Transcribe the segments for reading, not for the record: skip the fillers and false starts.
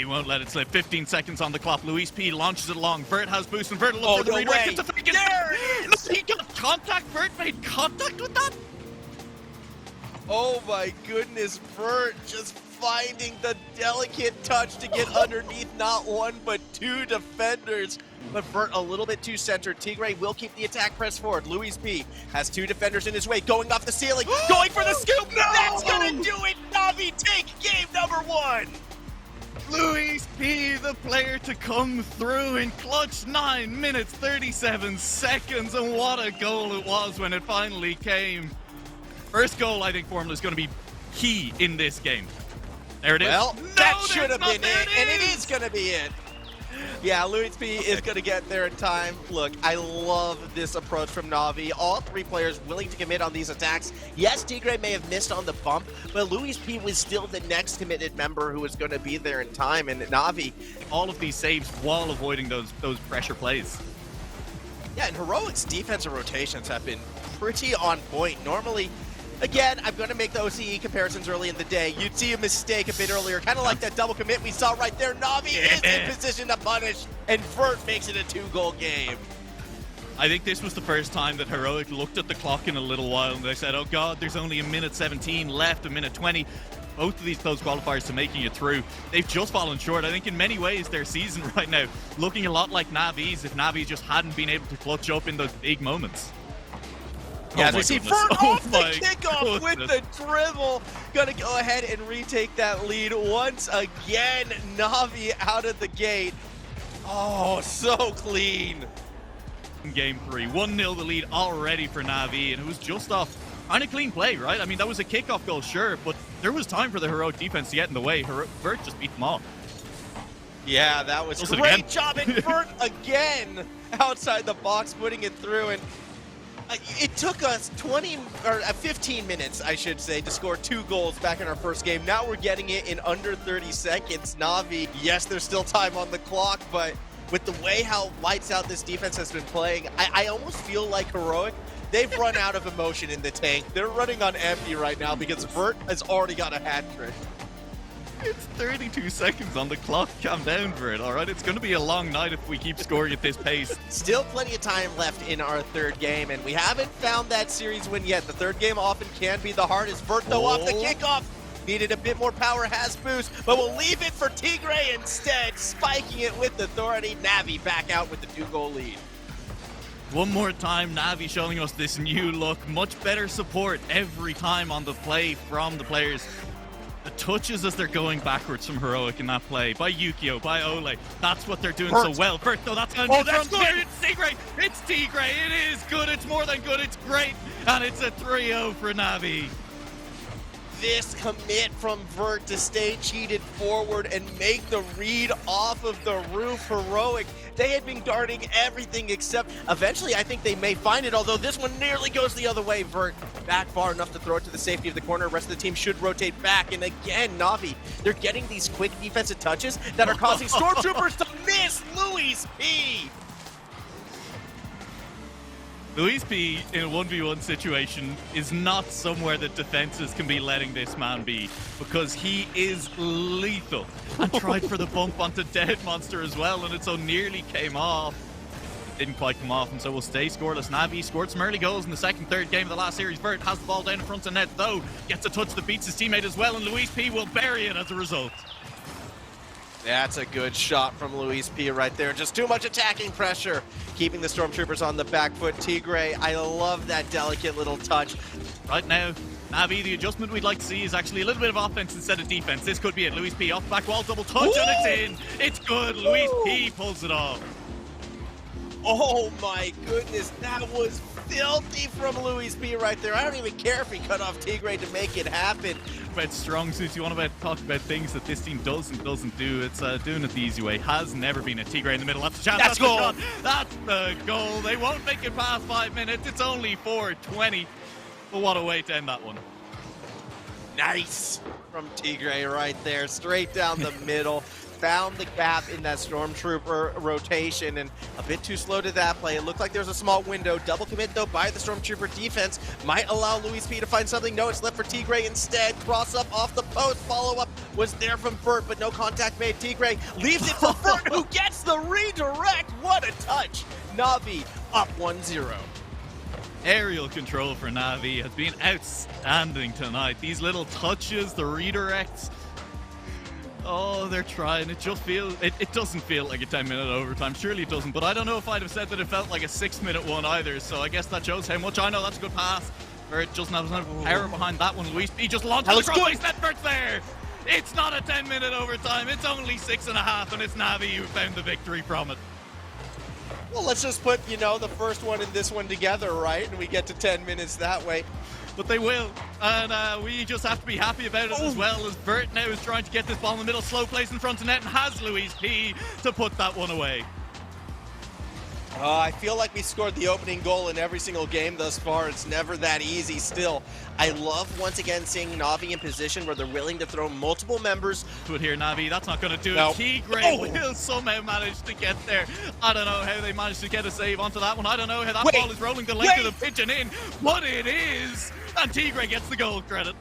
Tigreee won't let it slip. 15 seconds on the clock. LuiisP launches it along. Vert has boost, and Vert will look for the redirect. It's a fake. There it is! He got contact. Vert made contact with that. Oh my goodness, Vert just finding the delicate touch to get underneath not one but two defenders. But Vert a little bit too centered. Tigreee will keep the attack press forward. LuiisP has two defenders in his way, going off the ceiling, going for the scoop. No! That's gonna do it. NAVI take game number 1. LuiisP, the player to come through in clutch. 9 minutes 37 seconds, and what a goal it was when it finally came. First goal, I think, for him is going to be key in this game. There it is. Well, no, that should have been it, and it is going to be it. Yeah, LuiisP is going to get there in time. Look, I love this approach from NAVI. All three players willing to commit on these attacks. Yes, Tigreee may have missed on the bump, but LuiisP was still the next committed member who was going to be there in time. And NAVI, all of these saves while avoiding those pressure plays. Yeah, and Heroic's defensive rotations have been pretty on point. Normally, again, I'm going to make the OCE comparisons early in the day. You'd see a mistake a bit earlier, kind of like that double commit we saw right there. NAVI is in position to punish, and Vert makes it a 2-goal game. I think this was the first time that Heroic looked at the clock in a little while, and they said, oh god, there's only 1:17 left, 1:20. Both of these close qualifiers to making it through. They've just fallen short. I think in many ways their season right now looking a lot like NAVI's if NAVI just hadn't been able to clutch up in those big moments. Yeah, as we see Vert off the kickoff with the dribble. Gonna go ahead and retake that lead once again. NAVI out of the gate. Oh, so clean. Game 3, 1-0 the lead already for NAVI, and it was just off kind of clean play, right? I mean, that was a kickoff goal, sure, but there was time for the Heroic defense to get in the way. Vert just beat them off. Yeah, that was a great job, and Vert again outside the box, putting it through, and it took us 15 minutes, I should say, to score 2 goals back in our first game. Now we're getting it in under 30 seconds. NAVI, yes, there's still time on the clock, but with the way how lights out this defense has been playing, I almost feel like Heroic, they've run out of emotion in the tank. They're running on empty right now because Vert has already got a hat trick. It's 32 seconds on the clock. Calm down, Vert, all right? It's going to be a long night if we keep scoring at this pace. Still plenty of time left in our third game, and we haven't found that series win yet. The third game often can be the hardest. Vert, though, off the kickoff. Needed a bit more power, has boost, but we'll leave it for Tigreee instead, spiking it with authority. NAVI back out with the 2-goal lead. One more time, NAVI showing us this new look. Much better support every time on the play from the players. The touches as they're going backwards from Heroic in that play, by Yukio, by Ole. That's what they're doing so well. Vert, though, that's good. It's Tigreee. It's Tigreee. It is good. It's more than good. It's great. And it's a 3-0 for NAVI. This commit from Vert to stay cheated forward and make the read off of the roof. Heroic, they had been guarding everything except eventually I think they may find it, although this one nearly goes the other way. Vert back far enough to throw it to the safety of the corner. Rest of the team should rotate back, and again, NAVI, they're getting these quick defensive touches that are causing Stormtroopers to miss LuiisP. LuiisP in a 1v1 situation is not somewhere that defenses can be letting this man be, because he is lethal. And tried for the bump onto Dead Monster as well, and it so nearly came off. Didn't quite come off, and so we'll stay scoreless. NAVI scored some early goals in the second, third game of the last series. Vert has the ball down in front of net, though. Gets a touch that beats his teammate as well, and LuiisP will bury it as a result. That's a good shot from LuiisP right there. Just too much attacking pressure, keeping the Stormtroopers on the back foot. Tigreee, I love that delicate little touch. Right now, NAVI, the adjustment we'd like to see is actually a little bit of offense instead of defense. This could be it. LuiisP off the back wall, double touch, and it's in. It's good. LuiisP pulls it off. Oh my goodness, that was filthy from LuiisP right there. I don't even care if he cut off Tigreee to make it happen. About strong suits, you want to talk about things that this team does and doesn't do. It's doing it the easy way. Has never been a Tigreee in the middle. That's a chance. That's the shot. That's the goal. They won't make it past 5 minutes. It's only 4:20. But what a way to end that one. Nice from Tigreee right there, straight down the middle. Found the gap in that Stormtrooper rotation, and a bit too slow to that play. It looked like there's a small window. Double commit, though, by the Stormtrooper defense. Might allow LuiisP to find something. No, it's left for Tigreee instead. Cross up off the post. Follow up was there from Vert, but no contact made. Tigreee leaves it for Vert, who gets the redirect. What a touch. NAVI up 1-0. Aerial control for NAVI has been outstanding tonight. These little touches, the redirects. Oh, they're trying. It just feels, it doesn't feel like a 10-minute overtime. Surely it doesn't, but I don't know if I'd have said that it felt like a 6-minute one either. So I guess that shows how much I know. That's a good pass. Vert doesn't have enough power behind that one. LuiisP just launched the crossface. That Vert's there. It's not a 10-minute overtime. It's only 6.5, and it's NAVI who found the victory from it. Well, let's just put, you know, the first one and this one together, right? And we get to 10 minutes that way. But they will, and we just have to be happy about it as well, as Vert now is trying to get this ball in the middle, slow place in front of net, and has LuiisP to put that one away. I feel like we scored the opening goal in every single game thus far. It's never that easy still. I love, once again, seeing NAVI in position where they're willing to throw multiple members. But here, NAVI, that's not going to do it. No. Tigreee will somehow manage to get there. I don't know how they managed to get a save onto that one. I don't know how that ball is rolling the length of the pitch and in, but it is. And Tigreee gets the goal credit.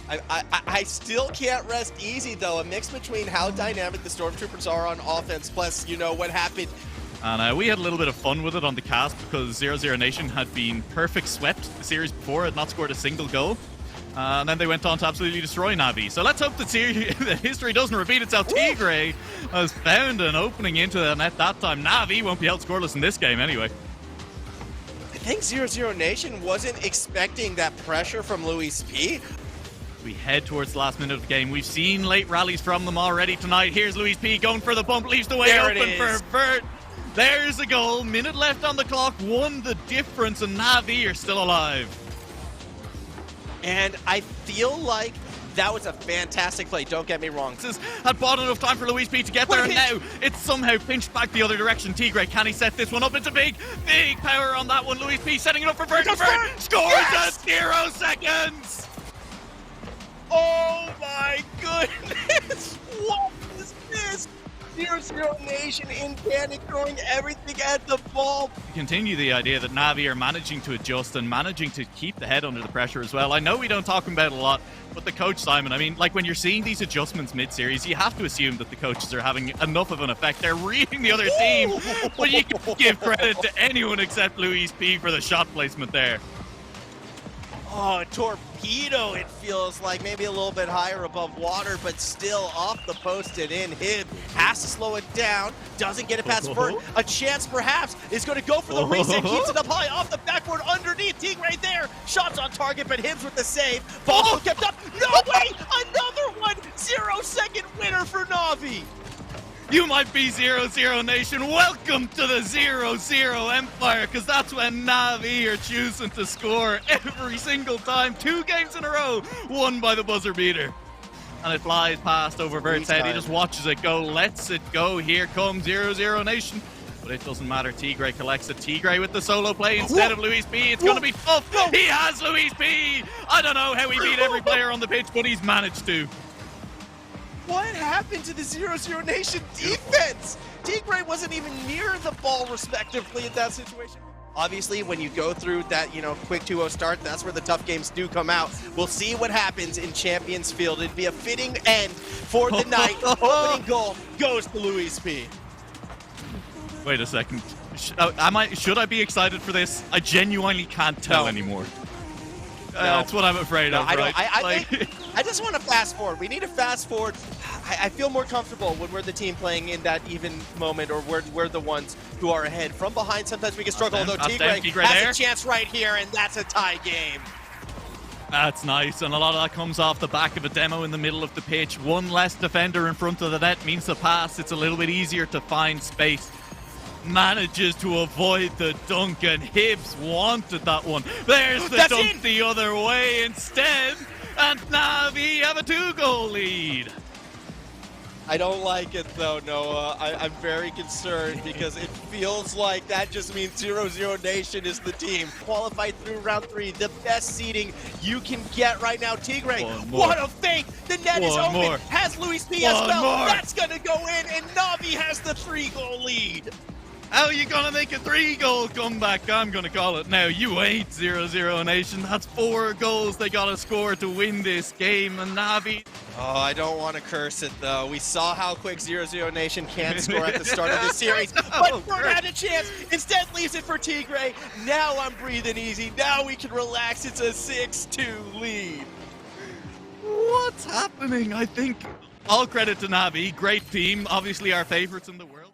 I still can't rest easy, though. A mix between how dynamic the Stormtroopers are on offense, plus, you know, what happened. And we had a little bit of fun with it on the cast because 0-0 Nation had been perfect swept the series before, had not scored a single goal. And then they went on to absolutely destroy NAVI. So let's hope that history doesn't repeat itself. Tigreee has found an opening into the net that time. NAVI won't be held scoreless in this game anyway. I think 0-0 Nation wasn't expecting that pressure from LuiisP. We head towards the last minute of the game. We've seen late rallies from them already tonight. Here's LuiisP going for the bump, leaves the way open for Vert. There's a goal, minute left on the clock, won the difference, and NAVI are still alive. And I feel like that was a fantastic play, don't get me wrong. Had bought enough time for LuiisP to get there, and now it's somehow pinched back the other direction. Tigreee, can he set this one up? It's a big power on that one. LuiisP setting it up for Vert. Vert scores at 0 seconds! Oh my goodness! What is this? 0-0 Nation in panic, throwing everything at the ball. Continue the idea that NAVI are managing to adjust and managing to keep the head under the pressure as well. I know we don't talk about it a lot, but the coach, Simon, I mean, like when you're seeing these adjustments mid-series, you have to assume that the coaches are having enough of an effect. They're reading the other team, but you can give credit to anyone except LuiisP for the shot placement there. Oh, a torpedo, it feels like, maybe a little bit higher above water, but still off the post and in. Him has to slow it down, doesn't get it past Vert. A chance perhaps is going to go for the reset, keeps it up high, off the backboard, underneath, Tigreee there. Shots on target, but Hibbs with the save. Ball still kept up. No way! Another one! 0-second winner for NAVI. You might be 0-0 Nation. Welcome to the 0-0 Empire, because that's when NAVI are choosing to score every single time. 2 games in a row, won by the buzzer beater. And it flies past over Vert's head. He just watches it go, lets it go. Here comes 0-0 Nation. But it doesn't matter. Tigreee collects it. Tigreee with the solo play instead of LuiisP. It's going to be tough. He has LuiisP. I don't know how he beat every player on the pitch, but he's managed to. What happened to the 0-0 Nation defense? Tigreee wasn't even near the ball respectively in that situation. Obviously, when you go through that, you know, quick 2-0 start, that's where the tough games do come out. We'll see what happens in Champions Field. It'd be a fitting end for the night. Opening goal goes to LuiisP. Wait a second. Should I be excited for this? I genuinely can't tell anymore. That's what I'm afraid of, right? I just want to fast forward. We need to fast forward. I feel more comfortable when we're the team playing in that even moment, or we're the ones who are ahead. From behind, sometimes we can struggle, although Tigreee has a chance right here, and that's a tie game. That's nice, and a lot of that comes off the back of a demo in the middle of the pitch. One less defender in front of the net means the pass. It's a little bit easier to find space. Manages to avoid the dunk, and Hibbs wanted that one. There's the dunk the other way instead, and NAVI have a 2-goal lead. I don't like it though, Noah. I'm very concerned because it feels like that just means 0-0 Nation is the team. Qualified through round 3, the best seeding you can get right now. Tigreee, what a fake! The net is open, has LuiisP as well. That's gonna go in, and NAVI has the 3-goal lead. How are you gonna make a 3-goal comeback? I'm gonna call it now. You ain't 0-0 Nation. That's 4 goals they gotta score to win this game. And Navi. Oh, I don't want to curse it though. We saw how quick 0-0 Nation can score at the start of the series. But Bert had a chance. Instead leaves it for Tigreee. Now I'm breathing easy. Now we can relax. It's a 6-2 lead. What's happening? I think all credit to Navi. Great team. Obviously our favorites in the world.